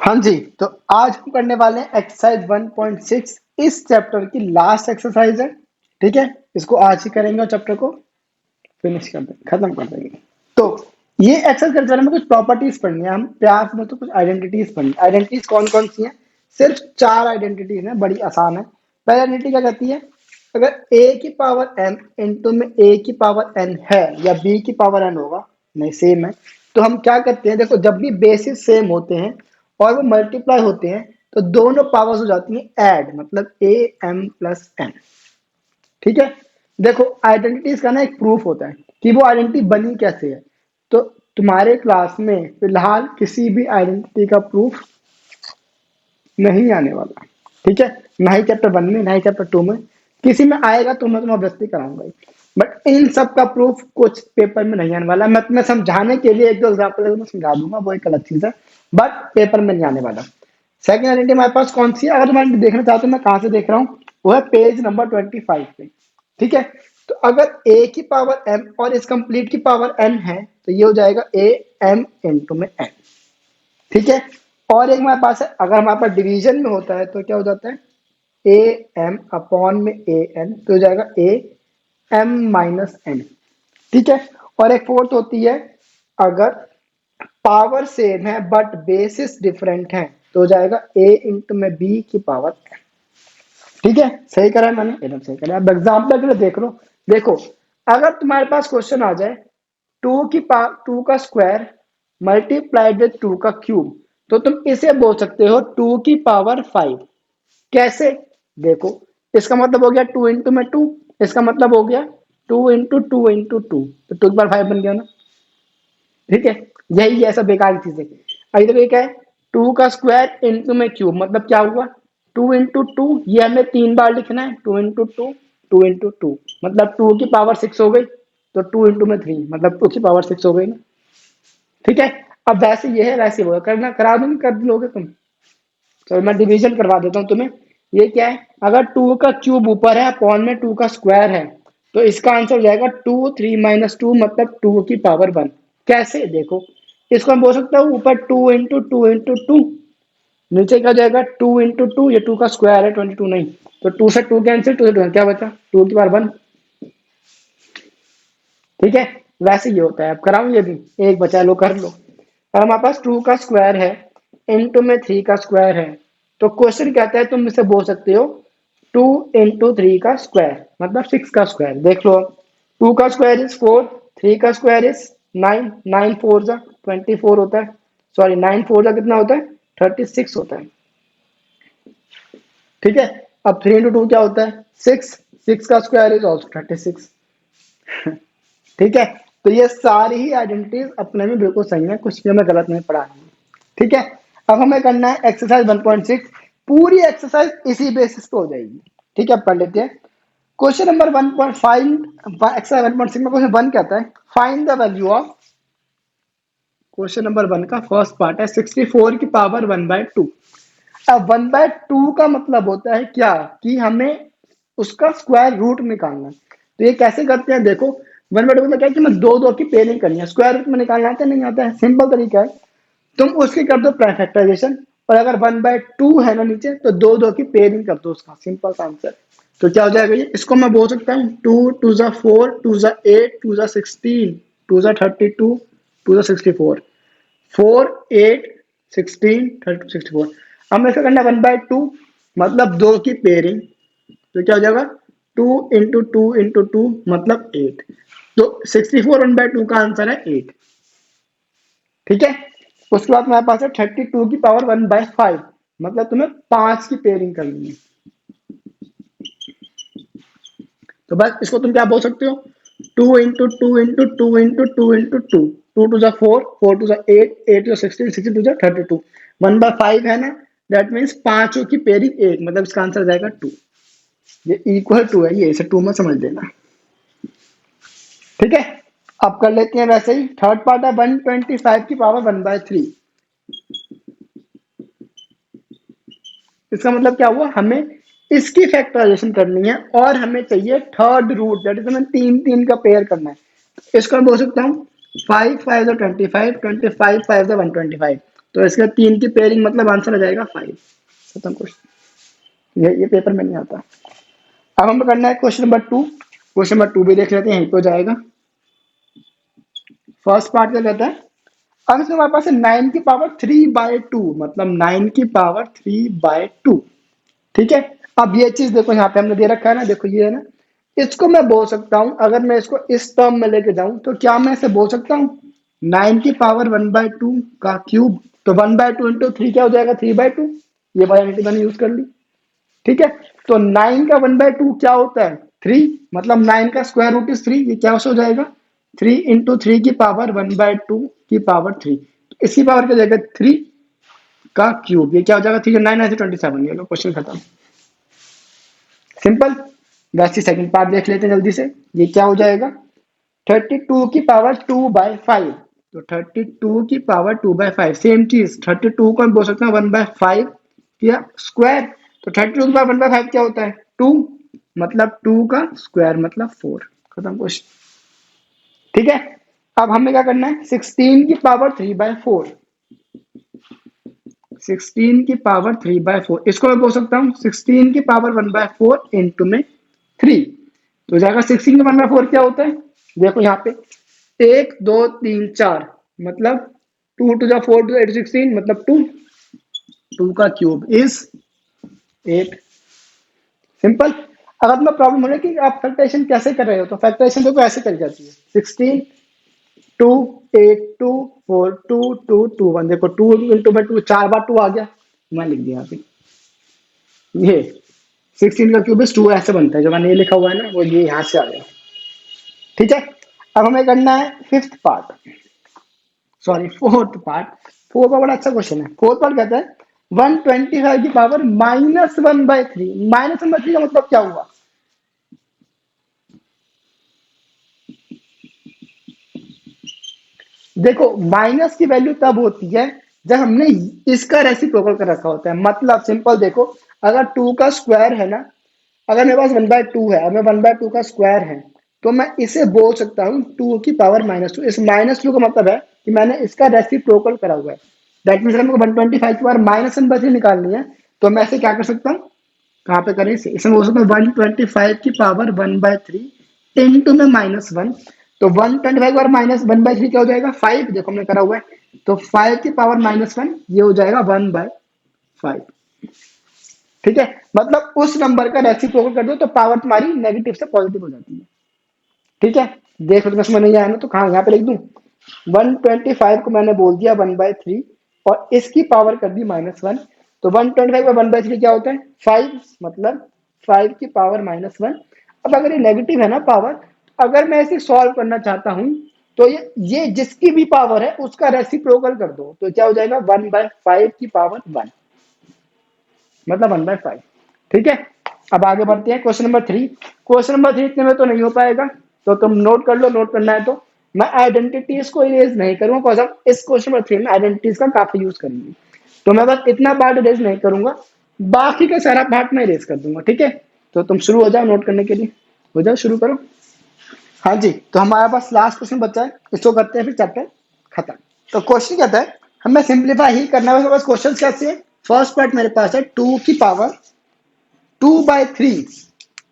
हाँ जी, तो आज हम करने वाले हैं एक्सरसाइज 1.6। इस चैप्टर की लास्ट एक्सरसाइज है। ठीक है, इसको आज ही करेंगे और चैप्टर को फिनिश कर देंगे, खत्म कर देंगे। तो ये एक्सरसाइज करते में कुछ प्रॉपर्टीज पढ़नी है, हम प्यार में तो कुछ आइडेंटिटीज पढ़नी है। आइडेंटिटीज कौन कौन सी हैं? सिर्फ 4 आइडेंटिटीज हैं, बड़ी आसान है। पहली आइडेंटिटी क्या कहती है? अगर a की पावर n इंटू में a की पावर n है या b की पावर n होगा, नहीं सेम है, तो हम क्या करते हैं, देखो जब भी बेसिस सेम होते हैं और वो मल्टीप्लाई होते हैं तो दोनों पावर्स हो जाती हैं ऐड, मतलब a m प्लस n। ठीक है, देखो आइडेंटिटीज का ना एक प्रूफ होता है कि वो आइडेंटिटी बनी कैसे है। तो तुम्हारे क्लास में फिलहाल किसी भी आइडेंटिटी का प्रूफ नहीं आने वाला। ठीक है, ना ही चैप्टर 1 में, ना ही चैप्टर 2 में, किसी में आएगा तो मैं तुम्हें ऑब्वियसली कराऊंगा ही। बट इन सब का प्रूफ कुछ पेपर में नहीं आने वाला। मैं तुम्हें समझाने के लिए एक दो एग्जाम्पल मैं समझा दूंगा, वो एक अलग चीज है, बट पेपर में नहीं आने वाला। सेकंड आइडेंटिटी हमारे पास कौन सी है? अगर तुम देखना चाहते हो मैं कहाँ से देख रहा हूँ, वो है पेज नंबर 25 पे। ठीक है, तो अगर a की पावर m और इस कंप्लीट की पावर n है तो ये हो जाएगा a m इंटू में n। ठीक है, और एक हमारे पास है, अगर हमारे पास डिवीजन में होता है तो क्या हो जाता है? ए एम अपॉन में ए एन, तो हो जाएगा ए एम माइनस एन। ठीक है, और एक फोर्थ होती है, अगर पावर सेम है बट बेसिस डिफरेंट है तो हो जाएगा ए इंटू में बी की पावर एन। ठीक है, सही करा है मैंने, एकदम सही करा है। अब एग्जाम्पल के लिए देख लो। देखो, अगर तुम्हारे पास क्वेश्चन आ जाए टू का स्क्वायर मल्टीप्लाइड विद 2 का क्यूब, तो तुम इसे बोल सकते हो 2 की पावर 5। कैसे? देखो, इसका मतलब हो गया 2 इंटू में 2, इसका मतलब हो गया 2 इंटू 2 इंटू 2, तो 2 की पावर 5 बन गया ना। ठीक है, यही ऐसा बेकार चीज है। अभी तो क्या है, 2 का स्क्वायर इंटू में क्यूब, मतलब क्या हुआ? 2 इंटू 2, ये हमें 3 बार लिखना है। 2 इंटू 2, 2 इंटू 2, मतलब 2 की पावर 6 हो गई। तो 2 इंटू में 3, मतलब 2 की पावर 6 हो गई ना। ठीक है, अब वैसे ये है वैसे वो है, करना करा दूंगी, कर लोगे तुम? चलो मैं डिवीजन करवा देता हूँ तुम्हें। ये क्या है, अगर 2 का क्यूब ऊपर है अपॉन में 2 का स्क्वायर है, तो इसका आंसर हो जाएगा 2 3 माइनस 2, मतलब 2 की पावर 1। कैसे? देखो, इसको हम बोल सकते हैं ऊपर 2 इंटू 2 इंटू 2, नीचे क्या हो जाएगा 2 इंटू 2, ये 2 का स्क्वायर है 22 नहीं, तो 2 से 2 कैंसिल, 2 से 2 क्या बचा? 2 की पावर 1। ठीक है, वैसे ये होता है। अब कराऊं ये भी, एक बचा, लो कर लो। और हमारे पास 2 का स्क्वायर है इंटू में 3 का स्क्वायर है, तो क्वेश्चन कहता है तुम इसे बोल सकते हो 2 इंटू 3 का स्क्वायर, मतलब 6 का स्क्वायर। देख लो, 2 का स्क्वायर इज 4, 3 का स्क्वायर इज 9, 9 4 जा 24 होता है, सॉरी 9 4 जा कितना होता है? 36 होता है। ठीक है, अब 3 इंटू 2 क्या होता है? 6, 6 का स्क्वायर इज ऑल्सो 36। ठीक है, तो ये सारी ही आइडेंटिटीज अपने में बिल्कुल सही है, कुछ भी हमें गलत नहीं पड़ा है। ठीक है, अब हमें करना है एक्सरसाइज 1.6। पूरी एक्सरसाइज इसी बेसिस पे हो जाएगी। ठीक है, अब कर लेते हैं। क्वेश्चन नंबर 1.5 एक्सरसाइज 1.6 में क्वेश्चन 1 कहता है find the value of, question number 1 का फर्स्ट पार्ट है 64 की पावर 1/2। अब 1/2 का मतलब होता है क्या, कि हमें उसका स्क्वायर रूट निकालना है। तो ये कैसे करते हैं? देखो, 1/2 मतलब क्या है कि मैं दो दो की पेयरिंग करनी है। स्क्वायर रूट में निकालना आता है? नहीं आता है, सिंपल तरीका है, तुम उसकी कर दो फैक्टराइजेशन, और अगर 1/2 है ना नीचे, तो दो दो की पेयरिंग कर दो उसका, सिंपल सा आंसर। तो क्या हो जाएगा ये? इसको मैं बोल सकता हूँ 2 2 जा 4 2 जा 8 2 जा 16 2 जा 32 2 जा 64, 4 8 16 32 64। अब मैं इसका करना 1/2, मतलब दो की पेयरिंग, तो क्या हो जाएगा 2 इंटू 2 इंटू 2, मतलब 8। तो 64 1/2 का आंसर है 8। ठीक है, उसके बाद हमारे पास है 32 की पावर 1/5, मतलब तुम्हें 5 की पेयरिंग करनी है। तो बस इसको तुम क्या बोल सकते हो? 2 into 2 into 2 into 2 into 2, 2 two जा 4, 4 टू जा 8, 8 टू 16, 16 टू जा 32, 1/5 है ना, दैट मीन्स पांचों की पेयरिंग 8, मतलब इसका आंसर जाएगा 2। ये इक्वल टू है, ये इसे 2 में समझ लेना। ठीक है, अब कर लेते हैं वैसे ही। थर्ड पार्ट है 125 की पावर 1/3। इसका मतलब क्या हुआ, हमें इसकी फैक्टराइजेशन करनी है और हमें चाहिए थर्ड रूट, दैट इज हमें तीन तीन का पेयर करना है। इसको मैं बोल सकता हूँ 5 5 25, 25 5 125, तो इसका 3 की पेयरिंग मतलब आंसर आ जाएगा 5। खत्म क्वेश्चन। ये पेपर में नहीं आता। अब हमें करना है क्वेश्चन नंबर 2। क्वेश्चन नंबर 2 भी देख लेते हैं, यहीं पे हो जाएगा। फर्स्ट पार्ट क्या कहता है, अब इसमें हमारे पास है 9 की पावर 3/2, मतलब 9 की पावर 3/2। ठीक है। अब ये चीज देखो यहाँ पे हमने दे रखा है ना, देखो ये है ना, इसको मैं बोल सकता हूं, अगर मैं इसको इस टर्म में लेके जाऊं तो क्या मैं इसे बोल सकता हूं 9 की पावर 1/2 का क्यूब। तो 1/2 इंटू 3 क्या हो जाएगा 3/2। ये वाला मैंने यूज कर ली। ठीक है। तो 9 का 1/2 क्या होता है 3, मतलब 9 का स्क्वायर रूट इज 3। ये क्या हो जाएगा 3 इंटू 3 की पावर 1/2 की पावर 3। इसकी पावर क्या हो जाएगा 3 का क्यूब। ये क्या हो जाएगा 3 9 27। ये लो क्वेश्चन खत्म। सिंपल। वैसे सेकंड पार्ट देख लेते हैं जल्दी से। ये क्या हो जाएगा 32 की पावर 2/5। तो 32 की पावर 2/5 सेम चीज। 32 को हम बोल सकते हैं 1/5 या स्क्वायर। तो 32 की पावर 1/5 क्या होता है 2, मतलब 2 का स्क्वायर मतलब 4। खत्म क्वेश्चन। ठीक है। अब हमें क्या करना है 16 की पावर 3/4। 16 की पावर 3/4 इसको मैं बोल सकता हूँ 16 की पावर 1/4 इंटू में 3। तो जाएगा 16 का 1/4 क्या होता है, देखो यहाँ पे 1 2 3 4, मतलब 2 2 4 2 8 16, मतलब 2। 2 का क्यूब इज 8। सिंपल। अगर तुम्हें प्रॉब्लम हो रहा है कि आप फैक्टराइजेशन कैसे कर रहे हो, तो फैक्टराइजेशन देखो ऐसे कर जाती है 16 2 8 2 4 2 2 2 1। देखो 2 इंटू में 2, 4 बार 2 आ गया, मैं लिख दिया अभी। ये 16 का क्यूब इज 2 ऐसे बनता है, जो मैंने ये लिखा हुआ है ना, वो ये यहाँ से आ गया। ठीक है। अब हमें करना है fifth part, sorry fourth part. Fourth part बड़ा अच्छा क्वेश्चन है। फोर्थ पार्ट कहता है 125 की पावर -1/3। -1/3 का मतलब क्या हुआ, देखो माइनस की वैल्यू तब होती है जब हमने इसका रेसिप्रोकल कर रखा होता है। मतलब सिंपल देखो, अगर 2 का स्क्वायर है ना, अगर मेरे पास 1/2 है, अगर 1/2 का स्क्वायर है, तो मैं इसे बोल सकता हूँ 2 की पावर -2। इस -2 का मतलब है कि मैंने इसका रेसिप्रोकल करा हुआ है। दैट मीन अगर मेरे को 125 की पावर -1/3 निकालनी है, तो मैं इसे क्या कर सकता हूँ, कहाँ पे करें इसे, इसमें बोल सकता हूँ 125 की पावर 1/3 इंटू में -1। तो 125 -1/3 क्या हो जाएगा 5। देखो हमने करा हुआ है। तो 5 की पावर -1 ये हो जाएगा 1/5। ठीक है। मतलब उस नंबर का रेसिप्रोकल कर दो तो पावर तुम्हारी नेगेटिव से पॉजिटिव हो जाती है। ठीक है। देख लो समझ नहीं आया ना, तो कहाँ यहाँ पे लिख दूं 125 को मैंने बोल दिया 1/3 और इसकी पावर कर दी -1। तो 125 का 1/3 क्या होता है 5, मतलब 5 की पावर -1। अब अगर ये नेगेटिव है ना पावर, अगर मैं इसे सॉल्व करना चाहता हूं, तो ये जिसकी भी पावर है उसका रेसिप्रोकल कर दो, तो क्या हो जाएगा 1/5 की पावर 1, मतलब 1/5। ठीक है। अब आगे बढ़ते हैं क्वेश्चन नंबर 3। क्वेश्चन नंबर 3 इतने में तो नहीं हो पाएगा, तो तुम नोट कर लो, नोट करना है तो। मैं आइडेंटिटीज को इरेज नहीं करूंगा, बिकॉज हम इस क्वेश्चन नंबर 3 में आइडेंटिटीज का काफी यूज करेंगे। तो मैं बस इतना पार्ट इरेज नहीं करूंगा, बाकी का सारा पार्ट मैं इरेज कर दूंगा। ठीक है। तो तुम शुरू हो जाओ नोट करने के लिए, हो जाओ शुरू करो। हाँ जी, तो हमारे पास लास्ट क्वेश्चन बचा है, इसको करते हैं फिर चैप्टर खत्म। तो क्वेश्चन कहता है हमें सिंप्लीफाई ही करना है। बस क्वेश्चन कैसे है, फर्स्ट पार्ट मेरे पास है 2 की पावर 2/3,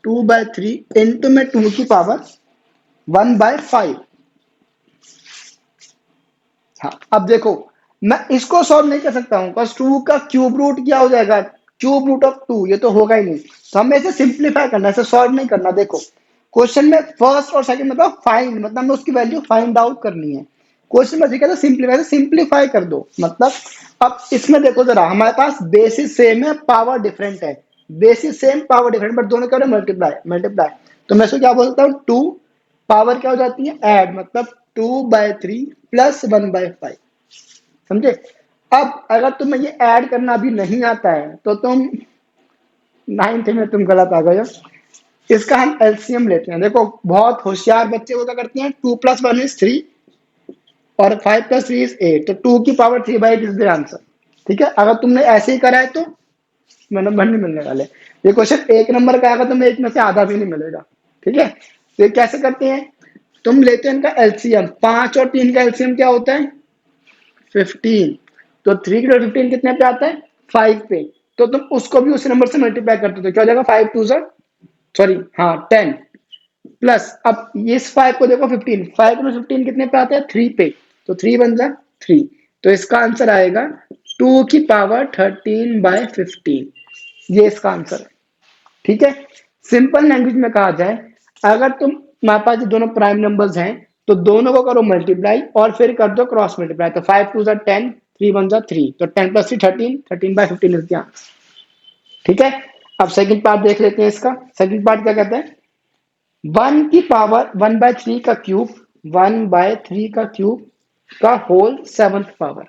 2/3 इंटू में 2 की पावर 1/5। हाँ, अब देखो मैं इसको सॉल्व नहीं कर सकता हूँ, बस 2 का क्यूब रूट क्या हो जाएगा, क्यूब रूट ऑफ 2, ये तो होगा ही नहीं। तो हमें इसे सिंप्लीफाई करना है, इसे सॉल्व नहीं करना। देखो क्वेश्चन में फर्स्ट और सेकंड मतलब फाइंड, मतलब हमें उसकी वैल्यू फाइंड आउट करनी है। क्वेश्चन में कहता है सिंप्लीफाई, तो सिंप्लीफाई कर दो। मतलब अब इसमें देखो जरा, हमारे पास बेसिस सेम है, पावर डिफरेंट है। Basis same power different, but दोनों क्या हो रहे हैं मल्टीप्लाई मल्टीप्लाई। तो मैं इसको क्या बोलता हूँ 2 पावर क्या हो जाती है ऐड, मतलब 2/3 प्लस 1/5। समझे। अब अगर तुम्हें ये ऐड करना अभी नहीं आता है तो तुम 9th में तुम गलत आ गए हो। इसका हम एलसीएम लेते हैं। देखो बहुत होशियार बच्चे वो क्या करते हैं 2+1 = 3 और 5+3 = 8, तो 2 की पावर 3/8 इज द आंसर। ठीक है। अगर तुमने ऐसे ही करा है तो नंबर नहीं मिलने वाले। ये क्वेश्चन 1 नंबर का आएगा, तुम्हें 1 में से आधा भी नहीं मिलेगा। ठीक है। तो ये कैसे करते हैं, तुम लेते हो इनका एलसीएम, 5 और 3 का एलसीएम क्या होता है 15, तो 3 की 15 कितने पे आता है 5 पे, तो तुम उसको भी उस नंबर से मल्टीप्लाई करते हो, क्या हो जाएगा 5 2 सॉरी हाँ 10 प्लस, अब इस 5 को देखो 15, 5 में 15 कितने पे आता है 3 पे, तो 3 बन जा 3, तो इसका आंसर आएगा 2 की पावर 13/15, ये इसका आंसर है। ठीक है, सिंपल लैंग्वेज में कहा जाए, अगर तुम हमारे पास दोनों प्राइम नंबर्स हैं तो दोनों को करो मल्टीप्लाई और फिर कर दो क्रॉस मल्टीप्लाई, तो 5 2 10, 3 1 3, तो 10 + 3 13, 13/15 इज द आंसर। ठीक है, अब सेकंड पार्ट देख लेते हैं इसका। सेकंड पार्ट क्या कहता है, 1 की पावर 1/3 का क्यूब, 1/3 का क्यूब का होल 7th पावर,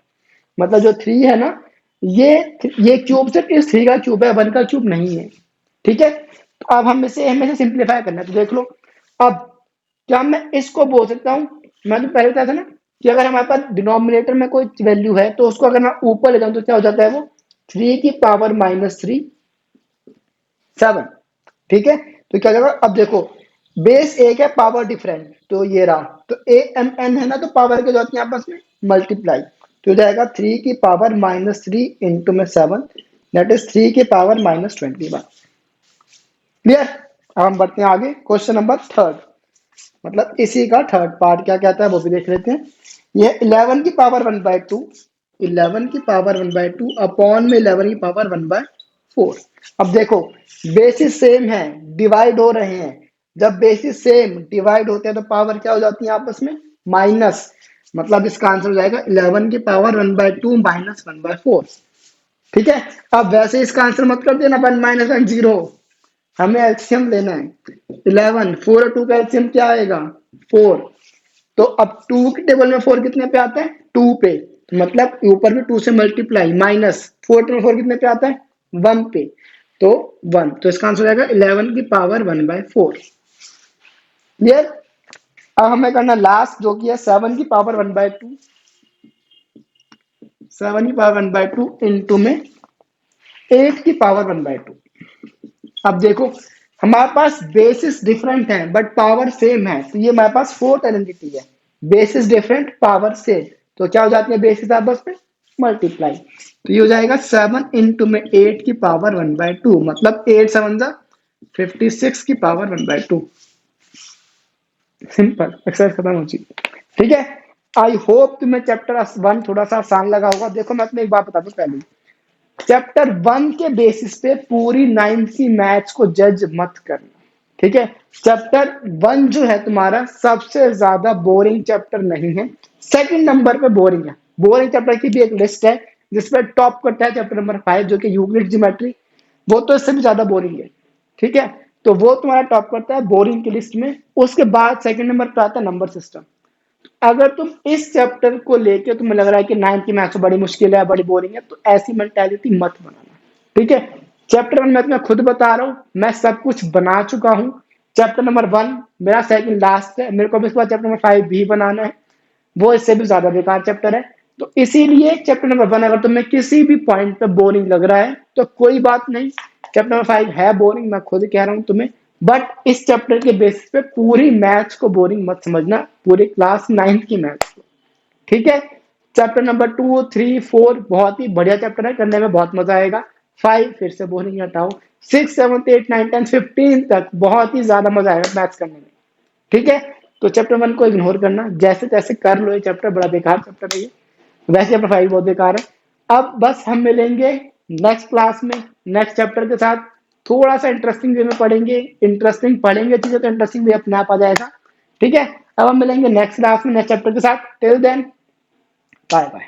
मतलब जो 3 है ना, ये क्यूब सिर्फ इस 3 का क्यूब है, 1 का क्यूब नहीं है। ठीक है, तो अब हमें से सिंप्लीफाई करना है, तो देख लो, अब क्या मैं इसको बोल सकता हूँ, मैं तो पहले बताया था ना कि अगर हमारे पास डिनोमिनेटर में कोई वैल्यू है तो उसको अगर मैं ऊपर ले जाऊं तो क्या हो जाता है, वो 3 की पावर -3 7। ठीक है, तो क्या होगा, अब देखो बेस एक है, पावर डिफरेंट, तो ये रहा, तो ए एम एन है ना, तो पावर के जो आती है आपस में मल्टीप्लाई, तो हो जाएगा 3 की पावर -3 इंटू में 7, दैट इज 3 की पावर -21। क्लियर, अब हम बढ़ते हैं आगे, क्वेश्चन नंबर थर्ड, मतलब इसी का थर्ड पार्ट क्या कहता है वो भी देख लेते हैं। ये 11 की पावर 1/2, 11 की पावर 1/2 अपॉन में 11 की पावर 1/4। अब देखो बेसिस सेम है, डिवाइड हो रहे हैं, जब बेसिस सेम डिवाइड होते हैं तो पावर क्या हो जाती है आपस में माइनस, मतलब इसका आंसर हो जाएगा 11 की पावर 1/2 -1/4। ठीक है, अब वैसे इसका आंसर मत कर देना 1 - 1 0, हमें एलसीएम लेना है। 11 4 और 2 का एलसीएम क्या आएगा 4, तो अब 2 के टेबल में 4 कितने पे आता है 2 पे, मतलब ऊपर में 2 से मल्टीप्लाई, माइनस 4 टेबल 4 कितने पे आता है 1 पे, तो 1, तो इसका आंसर आएगा 11 की पावर 1/4। ये अब हमें करना लास्ट जो कि है 7 की पावर 1/2, 7 की पावर 1/2 इंटू में 8 की पावर 1/2। अब देखो हमारे पास बेसिस डिफरेंट है बट पावर सेम है, तो ये हमारे पास फोर्थ आइडेंटिटी है, बेसिस डिफरेंट पावर सेम, तो क्या हो जाती है बेसिस आपस में मल्टीप्लाई, तो ये हो जाएगा 7 इंटू में 8 की पावर 1/2, मतलब 8 7 जा 56 की पावर 1/2। सिंपल, एक्सरसाइज खत्म हो चुकी। ठीक है, आई होप तुम्हें चैप्टर 1 थोड़ा सा आसान लगा होगा। देखो मैं तुम्हें एक बात बता दूं, पहले चैप्टर 1 के बेसिस पे पूरी 9th की मैथ्स को जज मत करना। ठीक है, चैप्टर 1 जो है तुम्हारा सबसे ज्यादा बोरिंग चैप्टर नहीं है, सेकंड नंबर पे बोरिंग है। बोरिंग चैप्टर की भी एक लिस्ट है जिसपे टॉप करता है चैप्टर नंबर 5 जो कि यूक्लिड ज्योमेट्री, वो तो इससे भी ज्यादा बोरिंग है। ठीक है, तो वो तुम्हारा टॉप करता है बोरिंग की लिस्ट में। उसके बाद सेकंड नंबर पे आता है नंबर सिस्टम। अगर तुम इस चैप्टर को लेके तुम्हें लग रहा है कि 9th की मैथ्स बड़ी मुश्किल है, बड़ी बोरिंग है, तो ऐसी मेंटालिटी मत बनाना। ठीक है, चैप्टर 1 मैं तुम्हें खुद बता रहा हूँ, मैं सब कुछ बना चुका हूँ। चैप्टर नंबर 1 मेरा सेकंड लास्ट है, मेरे को भी इसके बाद चैप्टर नंबर 5 भी बनाना है, वो इससे भी ज्यादा बेकार चैप्टर है। तो इसीलिए चैप्टर नंबर 1 अगर तुम्हें किसी भी पॉइंट पे बोरिंग लग रहा है तो कोई बात नहीं, चैप्टर नंबर 5 है बोरिंग, मैं खुद कह रहा हूँ तुम्हें, बट इस चैप्टर के बेसिस पे पूरी मैथ्स को बोरिंग मत समझना, पूरी क्लास 9th की मैथ्स को। ठीक है, चैप्टर नंबर 2 3 4 बहुत ही बढ़िया चैप्टर है, करने में बहुत मजा आएगा। 5 फिर से बोरिंग हटाओ, 6 7 8 9 10 15 तक बहुत ही ज्यादा मजा आएगा मैथ्स करने में। ठीक है, तो चैप्टर 1 को इग्नोर करना, जैसे तैसे कर लो, ये चैप्टर बड़ा बेकार चैप्टर है ये, वैसे चैप्टर 5 बहुत बेकार है। अब बस हम मिलेंगे नेक्स्ट क्लास में नेक्स्ट चैप्टर के साथ, थोड़ा सा इंटरेस्टिंग वे में पढ़ेंगे, इंटरेस्टिंग पढ़ेंगे चीजें तो इंटरेस्टिंग वे अपने आप आ जाएगा। ठीक है, अब हम मिलेंगे नेक्स्ट क्लास में नेक्स्ट चैप्टर के साथ, टिल देन बाय बाय।